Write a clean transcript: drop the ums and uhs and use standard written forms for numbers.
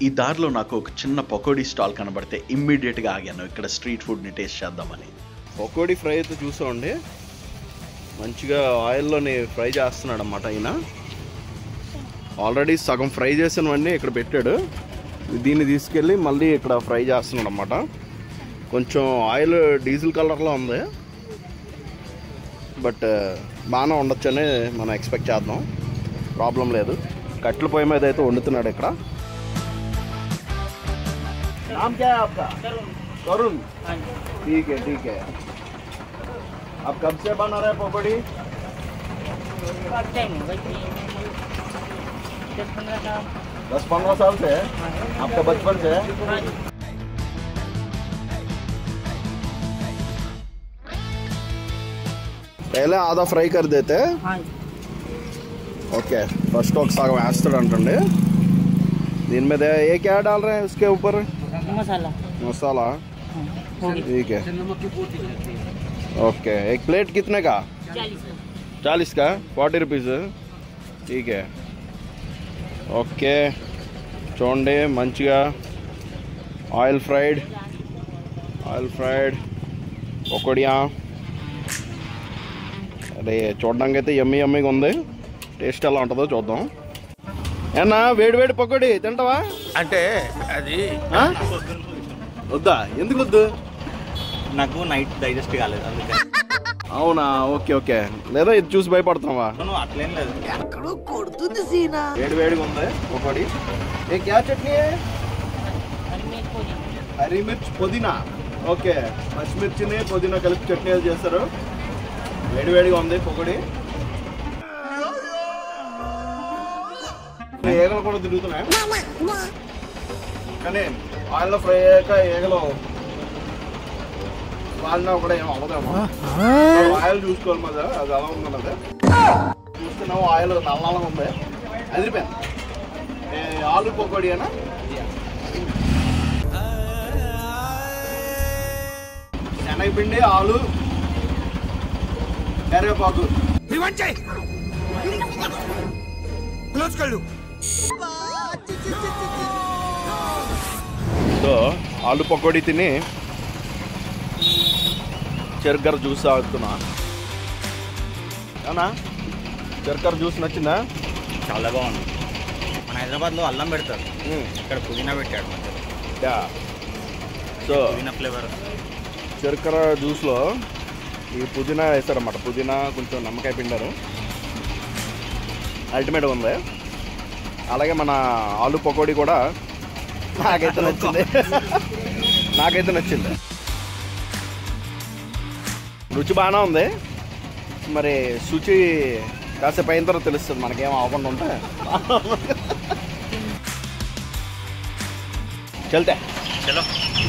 ఈ దారిలో నాకు ఒక చిన్న పకోడీ స్టాల్ కనబడితే ఇమ్మీడియట్గా ఆగాను ఇక్కడ స్ట్రీట్ ఫుడ్ని టేస్ట్ చేద్దామని. పకోడీ ఫ్రై అయితే చూసామండి, మంచిగా ఆయిల్లోని ఫ్రై చేస్తున్నాడు అన్నమాట. ఆయన ఆల్రెడీ సగం ఫ్రై చేసినవన్నీ ఇక్కడ పెట్టాడు, దీన్ని తీసుకెళ్ళి మళ్ళీ ఇక్కడ ఫ్రై చేస్తున్నాడు అన్నమాట. కొంచెం ఆయిల్ డీజిల్ కలర్లో ఉంది, బట్ బాగానే ఉండొచ్చని మనం ఎక్స్పెక్ట్ చేద్దాం, ప్రాబ్లం లేదు. కట్టెల పొయ్యి మీద అయితే వండుతున్నాడు ఇక్కడ. नाम क्या है आपका? करुण। ठीक है ठीक है। आप कब से बना रहे पकौड़ी? 10-15 साल से? आपका बचपन से? पहले आधा फ्राई कर देते हैं। ओके, फर्स्ट ఒక సగం వేస్తాడు అంటండి. दिन में ये क्या डाल रहे हैं उसके ऊपर? मसाला। ठीक है, ओके। एक प्लेट कितने का? 40 का, 40 रुपीज़। ठीक है, ओके। చూడండి మంచిగా ఆయిల్ ఫ్రైడ్ పకోడియా. అదే చూడడానికి అయితే యమ్మీగా ఉంది, టేస్ట్ ఎలా ఉంటుందో చూద్దాం. ఏనా వేడి పకోడీ తింటావా? అంటే అది వద్దా? ఎందుకు వద్దు? నాకు నైట్ డైజెస్ట్ కాలేదు అందుకే. అవునా, ఓకే. లేదా ఇది చూసి భయపడుతున్నావా? అట్లేం లేదు, వేడిగా ఉంది పకోడీ. ఏ క్యా చట్నీ? హరి మిర్చ్ పుదీనా. ఓకే, పచ్చిమిర్చిని పుదీనా కలిపి చట్నీ చేస్తారు. వేడిగా ఉంది పకోడీ. ఈగలు కూడా తిరుగుతున్నాయి, కానీ ఆయిల్లో ఫ్రై అయ్యాక ఈగలు వాళ్ళ కూడా ఏం అవ్వదేమో. ఆయిల్ చూసుకోవాలి మీద, అది అలా ఉందన్నది. చూస్తున్నాము ఆయిల్ నల్లగా ఉంది, అదిరిపోయింది. ఆలు పకోడీ అయినా శనగపిండి, ఆలు, కరివేపాకు. సో ఆలు పకోడీ తిని చెరుకర జ్యూస్ తాగుతున్నా. అవునా, చెరుకర జ్యూస్ నచ్చిందా? చాలా బాగుంది. మన హైదరాబాద్లో అల్లం పెడతారు, ఇక్కడ పుదీనా పెట్టాడు మధ్యలో. సో పుదీనా ఫ్లేవర్. చెరుకర జ్యూస్లో ఈ పుదీనా వేస్తారన్నమాట. పుదీనా కొంచెం నిమ్మకాయ పిండారు, అల్టిమేట్గా ఉంది. అలాగే మన ఆలు పకోడీ కూడా నాకైతే నచ్చింది. రుచి బాగానే ఉంది. మరి శుచి కాసేపు అయిన తర్వాత తెలుస్తుంది మనకేం అవ్వకుండా ఉంటే. చల్తే చలో.